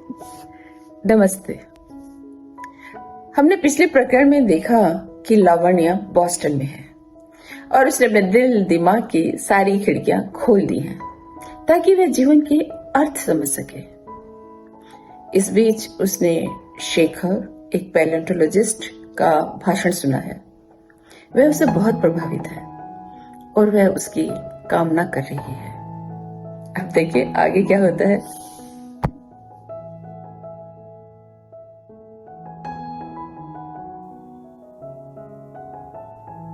नमस्ते। हमने पिछले प्रकरण में देखा कि लावण्य बॉस्टन में है और उसने अपने दिल दिमाग की सारी खिड़कियां खोल दी हैं ताकि वह जीवन के अर्थ समझ सके। इस बीच उसने शेखर, एक पैलेंटोलॉजिस्ट का भाषण सुना है। वह उससे बहुत प्रभावित है और वह उसकी कामना कर रही है। अब देखिए आगे क्या होता है।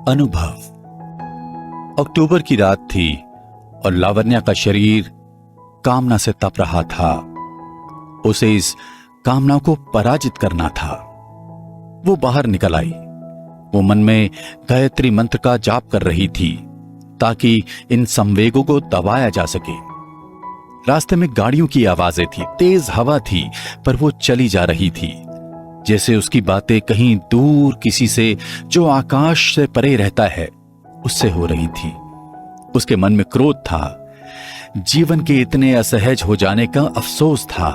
अनुभव। अक्टूबर की रात थी और लावण्या का शरीर कामना से तप रहा था। उसे इस कामना को पराजित करना था। वो बाहर निकल आई। वो मन में गायत्री मंत्र का जाप कर रही थी ताकि इन संवेगों को दबाया जा सके। रास्ते में गाड़ियों की आवाजें थी, तेज हवा थी, पर वो चली जा रही थी जैसे उसकी बातें कहीं दूर किसी से जो आकाश से परे रहता है उससे हो रही थी। उसके मन में क्रोध था, जीवन के इतने असहज हो जाने का अफसोस था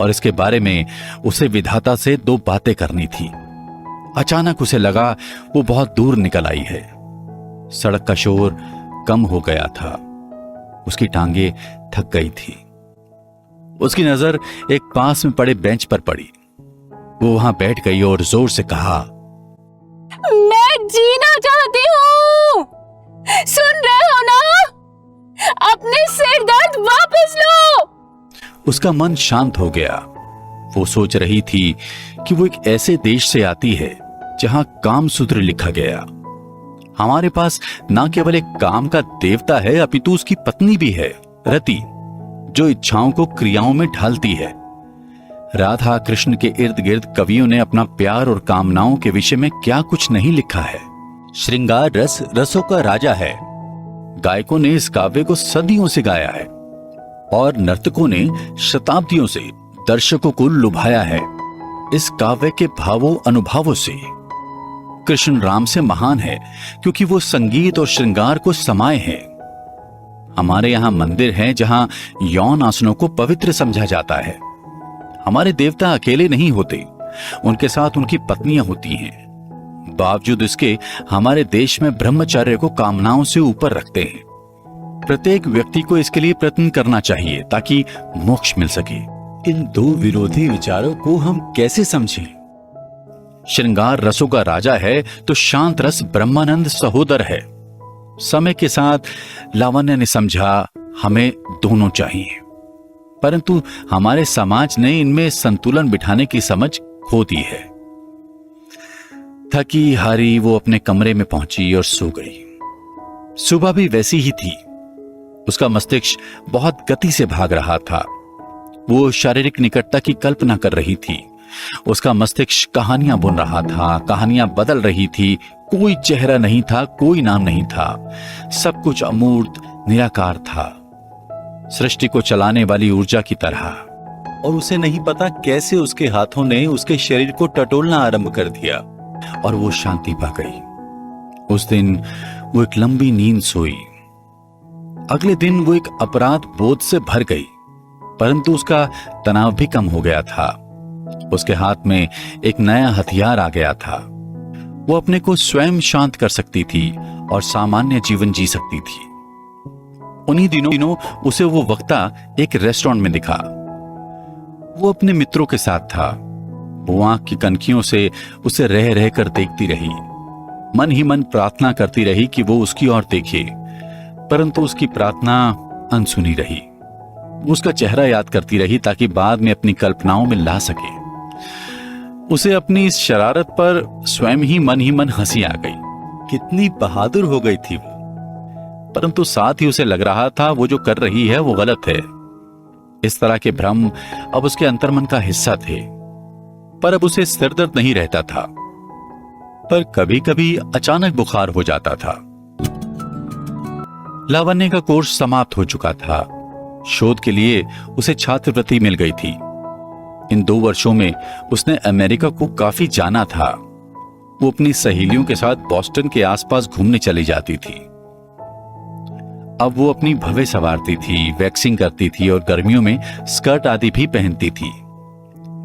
और इसके बारे में उसे विधाता से दो बातें करनी थी। अचानक उसे लगा वो बहुत दूर निकल आई है। सड़क का शोर कम हो गया था। उसकी टांगे थक गई थी। उसकी नजर एक पास में पड़े बेंच पर पड़ी। वो वहां बैठ गई और जोर से कहा, मैं जीना चाहती हूँ। सुन रहे हो ना? अपने सिर दर्द वापस लो। उसका मन शांत हो गया। वो सोच रही थी कि वो एक ऐसे देश से आती है जहां कामसूत्र लिखा गया। हमारे पास न केवल एक काम का देवता है अपितु उसकी पत्नी भी है, रति, जो इच्छाओं को क्रियाओं में ढालती है। राधा कृष्ण के इर्द गिर्द कवियों ने अपना प्यार और कामनाओं के विषय में क्या कुछ नहीं लिखा है। श्रृंगार रस रसों का राजा है। गायकों ने इस काव्य को सदियों से गाया है और नर्तकों ने शताब्दियों से दर्शकों को लुभाया है इस काव्य के भावों अनुभवों से। कृष्ण राम से महान है क्योंकि वो संगीत और श्रृंगार को समाये हैं। हमारे यहां मंदिर हैं जहां यौन आसनों को पवित्र समझा जाता है। हमारे देवता अकेले नहीं होते, उनके साथ उनकी पत्नियां होती हैं। बावजूद इसके हमारे देश में ब्रह्मचर्य को कामनाओं से ऊपर रखते हैं। प्रत्येक व्यक्ति को इसके लिए प्रयत्न करना चाहिए ताकि मोक्ष मिल सके। इन दो विरोधी विचारों को हम कैसे समझें? श्रृंगार रसों का राजा है तो शांत रस ब्रह्मानंद सहोदर है। समय के साथ लावण्य ने समझा हमें दोनों चाहिए, परंतु हमारे समाज ने इनमें संतुलन बिठाने की समझ खो दी है। थकी हारी वो अपने कमरे में पहुंची और सो गई। सुबह भी वैसी ही थी। उसका मस्तिष्क बहुत गति से भाग रहा था। वो शारीरिक निकटता की कल्पना कर रही थी। उसका मस्तिष्क कहानियां बुन रहा था, कहानियां बदल रही थी। कोई चेहरा नहीं था, कोई नाम नहीं था। सब कुछ अमूर्त निराकार था, सृष्टि को चलाने वाली ऊर्जा की तरह। और उसे नहीं पता कैसे उसके हाथों ने उसके शरीर को टटोलना आरंभ कर दिया और वो शांति पा गई। उस दिन वो एक लंबी नींद सोई। अगले दिन वो एक अपराध बोध से भर गई, परंतु उसका तनाव भी कम हो गया था। उसके हाथ में एक नया हथियार आ गया था। वो अपने को स्वयं शांत कर सकती थी और सामान्य जीवन जी सकती थी। उन्हीं दिनों उसे वो वक्ता एक रेस्टोरेंट में दिखा। वो अपने मित्रों के साथ था। वो आंख की कनखियों से उसे रह रहकर देखती रही। मन ही मन प्रार्थना करती रही कि वो उसकी ओर देखे, परंतु उसकी प्रार्थना अनसुनी रही। वो उसका चेहरा याद करती रही ताकि बाद में अपनी कल्पनाओं में ला सके। उसे अपनी इस शरारत पर स्वयं ही मन हंसी आ गई। कितनी बहादुर हो गई थी वो, परंतु साथ ही उसे लग रहा था वो जो कर रही है वो गलत है। इस तरह के भ्रम अब उसके अंतर्मन का हिस्सा थे, पर अब उसे सिर दर्द नहीं रहता था, पर कभी कभी अचानक बुखार हो जाता था। लावण्य का कोर्स समाप्त हो चुका था। शोध के लिए उसे छात्रवृत्ति मिल गई थी। इन 2 वर्षों में उसने अमेरिका को काफी जाना था। वो अपनी सहेलियों के साथ बॉस्टन के आसपास घूमने चली जाती थी। अब वो अपनी भवें संवारती थी, वैक्सिंग करती थी और गर्मियों में स्कर्ट आदि भी पहनती थी।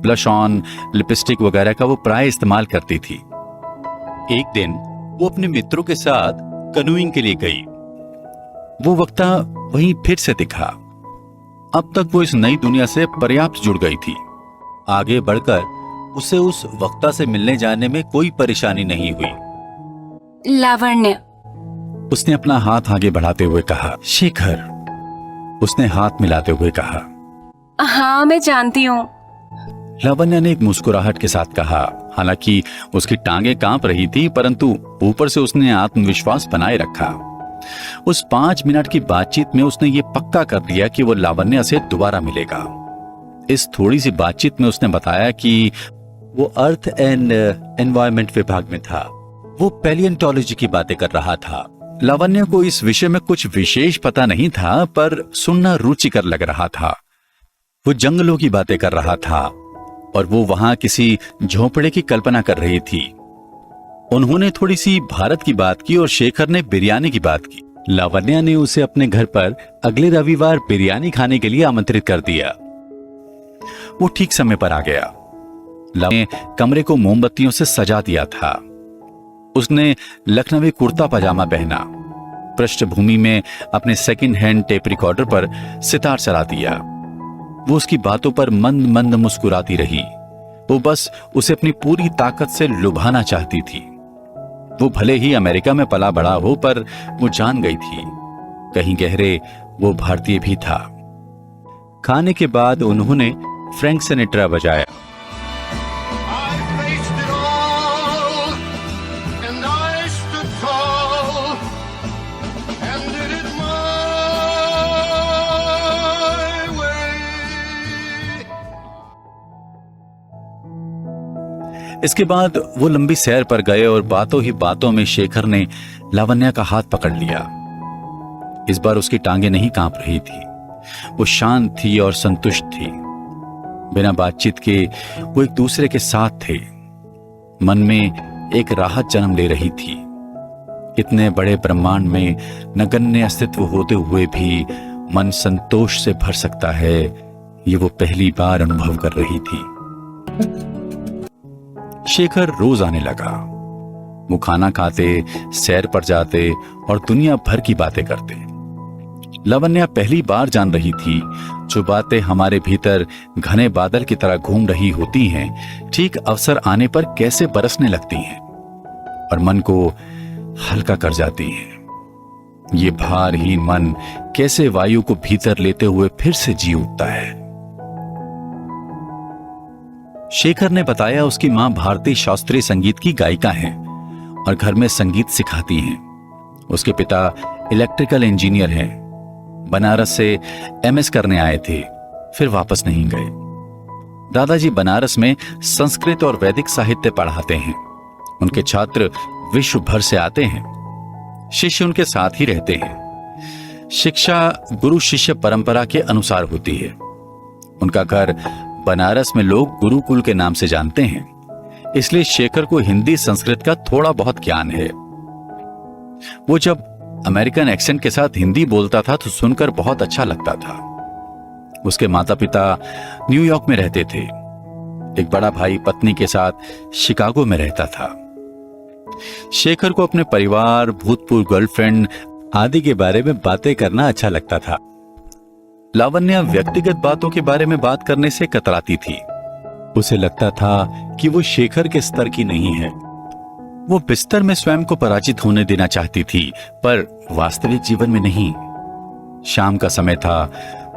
ब्लश ऑन, लिपस्टिक वगैरह का वो प्राय इस्तेमाल करती थी। एक दिन वो अपने मित्रों के साथ कनूइंग के लिए गई। वो वक्ता वहीं फिर से दिखा। अब तक वो इस नई दुनिया से पर्याप्त जुड़ गई थी। आगे बढ़कर उसे उस वक्ता से मिलने जाने में कोई परेशानी नहीं हुई। लावण्य, उसने अपना हाथ आगे बढ़ाते हुए कहा। शेखर, उसने हाथ मिलाते हुए कहा। हाँ मैं जानती हूँ। लावण्या ने एक मुस्कुराहट के साथ कहा। हालांकि उसकी टांगें कांप रही थी, परंतु ऊपर से उसने आत्मविश्वास बनाए रखा। उस 5 मिनट की बातचीत में उसने ये पक्का कर दिया कि वो लावण्या से दोबारा मिलेगा। इस थोड़ी सी बातचीत में उसने बताया कि वो अर्थ एंड एनवायरमेंट विभाग में था। वो पैलियोंटोलॉजी की बातें कर रहा था। लावण्या को इस विषय में कुछ विशेष पता नहीं था, पर सुनना रुचिकर लग रहा था। वो जंगलों की बातें कर रहा था और वो वहां किसी झोंपड़े की कल्पना कर रही थी। उन्होंने थोड़ी सी भारत की बात की और शेखर ने बिरयानी की बात की। लावण्या ने उसे अपने घर पर अगले रविवार बिरयानी खाने के लिए आमंत्रित कर दिया। वो ठीक समय पर आ गया। लावण्या ने कमरे को मोमबत्तियों से सजा दिया था। उसने लखनवी कुर्ता पजामा पहना। पृष्ठभूमि में अपने सेकंड हैंड टेप रिकॉर्डर पर सितार चला दिया। वो उसकी बातों पर मंद मंद मुस्कुराती रही। वो बस उसे अपनी पूरी ताकत से लुभाना चाहती थी। वो भले ही अमेरिका में पला बड़ा हो, पर वो जान गई थी कहीं गहरे वो भारतीय भी था। खाने के बाद उन्होंने फ्रैंक सिनेट्रा बजाया। इसके बाद वो लंबी सैर पर गए और बातों ही बातों में शेखर ने लावण्या का हाथ पकड़ लिया। इस बार उसकी टांगें नहीं कांप रही थी। वो शांत थी और संतुष्ट थी। बिना बातचीत के वो एक दूसरे के साथ थे। मन में एक राहत जन्म ले रही थी। इतने बड़े ब्रह्मांड में नगण्य अस्तित्व होते हुए भी मन संतोष से भर सकता है, ये वो पहली बार अनुभव कर रही थी। शेखर रोज आने लगा। वो खाना खाते, सैर पर जाते और दुनिया भर की बातें करते। लावण्या पहली बार जान रही थी जो बातें हमारे भीतर घने बादल की तरह घूम रही होती हैं, ठीक अवसर आने पर कैसे बरसने लगती हैं और मन को हल्का कर जाती हैं। ये भारहीन मन कैसे वायु को भीतर लेते हुए फिर से जी उठता है। शेखर ने बताया उसकी मां भारतीय शास्त्रीय संगीत की गायिका हैं और घर में संगीत सिखाती हैं। उसके पिता इलेक्ट्रिकल इंजीनियर हैं। बनारस से एमएस करने आए थे, फिर वापस नहीं गए। दादाजी बनारस में संस्कृत और वैदिक साहित्य पढ़ाते हैं। उनके छात्र विश्व भर से आते हैं। शिष्य उनके साथ ही रहते हैं। शिक्षा गुरु शिष्य परंपरा के अनुसार होती है। उनका घर बनारस में लोग गुरुकुल के नाम से जानते हैं, इसलिए शेखर को हिंदी संस्कृत का थोड़ा बहुत ज्ञान है। वो जब अमेरिकन एक्सेंट के साथ हिंदी बोलता था तो सुनकर बहुत अच्छा लगता था। उसके माता पिता न्यूयॉर्क में रहते थे। एक बड़ा भाई पत्नी के साथ शिकागो में रहता था। शेखर को अपने परिवार, भूतपूर्व गर्लफ्रेंड आदि के बारे में बातें करना अच्छा लगता था। लावण्या व्यक्तिगत बातों के बारे में बात करने से कतराती थी। उसे लगता था कि वो शेखर के स्तर की नहीं है। वो बिस्तर में स्वयं को पराजित होने देना चाहती थी, पर वास्तविक जीवन में नहीं। शाम का समय था।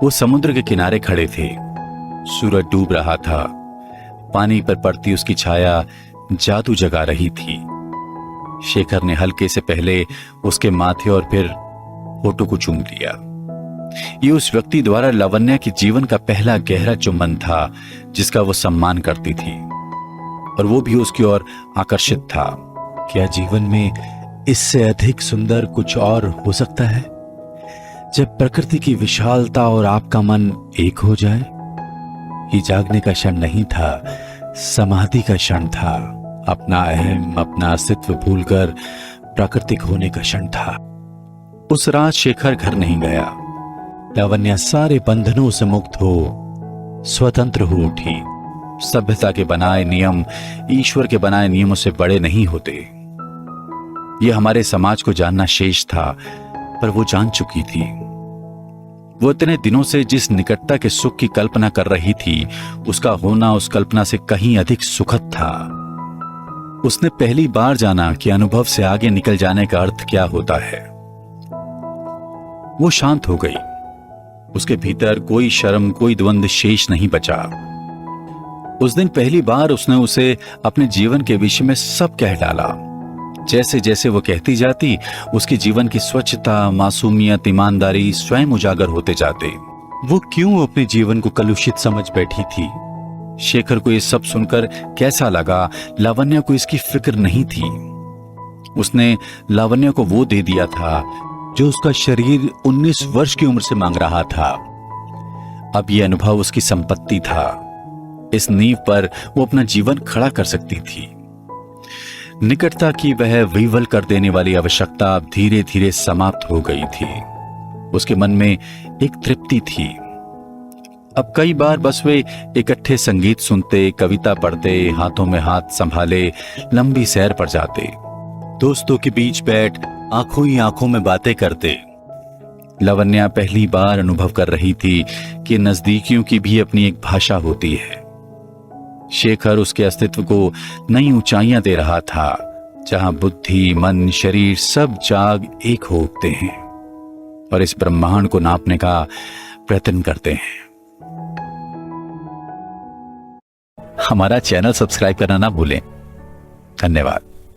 वो समुद्र के किनारे खड़े थे। सूरज डूब रहा था। पानी पर पड़ती उसकी छाया जादू जगा रही थी। शेखर ने हल्के से पहले उसके माथे और फिर होठों को चूम लिया। ये उस व्यक्ति द्वारा लावण्या के जीवन का पहला गहरा चुंबन था जिसका वो सम्मान करती थी, और वो भी उसकी ओर आकर्षित था। क्या जीवन में इससे अधिक सुंदर कुछ और हो सकता है, जब प्रकृति की विशालता और आपका मन एक हो जाए? ये जागने का क्षण नहीं था, समाधि का क्षण था। अपना अहम, अपना अस्तित्व भूलकर प्राकृतिक होने का क्षण था। उस रात शेखर घर नहीं गया। लावण्या सारे बंधनों से मुक्त हो स्वतंत्र हो उठी। सभ्यता के बनाए नियम ईश्वर के बनाए नियमों से बड़े नहीं होते। यह हमारे समाज को जानना शेष था, पर वो जान चुकी थी। वो इतने दिनों से जिस निकटता के सुख की कल्पना कर रही थी, उसका होना उस कल्पना से कहीं अधिक सुखद था। उसने पहली बार जाना कि अनुभव से आगे निकल जाने का अर्थ क्या होता है। वो शांत हो गई। उसके भीतर कोई शर्म, कोई द्वंद्व शेष नहीं बचा। उस दिन पहली बार उसने उसे अपने जीवन के विषय में सब कह डाला। जैसे जैसे वो कहती जाती, उसके जीवन की स्वच्छता, मासूमियत, ईमानदारी स्वयं उजागर होते जाते। वो क्यों अपने जीवन को कलुषित समझ बैठी थी? शेखर को ये सब सुनकर कैसा लगा? लावण्या को इसकी फिक्र नहीं थी। उसने लावण्या को वो दे दिया था जो उसका शरीर 19 वर्ष की उम्र से मांग रहा था। अब यह अनुभव उसकी संपत्ति था। इस नींव पर वो अपना जीवन खड़ा कर सकती थी। निकटता की वह विवल कर देने वाली आवश्यकता अब धीरे धीरे समाप्त हो गई थी। उसके मन में एक तृप्ति थी। अब कई बार बस वे इकट्ठे संगीत सुनते, कविता पढ़ते, हाथों में हाथ संभाले लंबी सैर पर जाते, दोस्तों के बीच बैठ आंखों ही आंखों में बातें करते। लावण्या पहली बार अनुभव कर रही थी कि नजदीकियों की भी अपनी एक भाषा होती है। शेखर उसके अस्तित्व को नई ऊंचाइयां दे रहा था, जहां बुद्धि, मन, शरीर सब जाग एक हो उठते हैं और इस ब्रह्मांड को नापने का प्रयत्न करते हैं। हमारा चैनल सब्सक्राइब करना ना भूलें। धन्यवाद।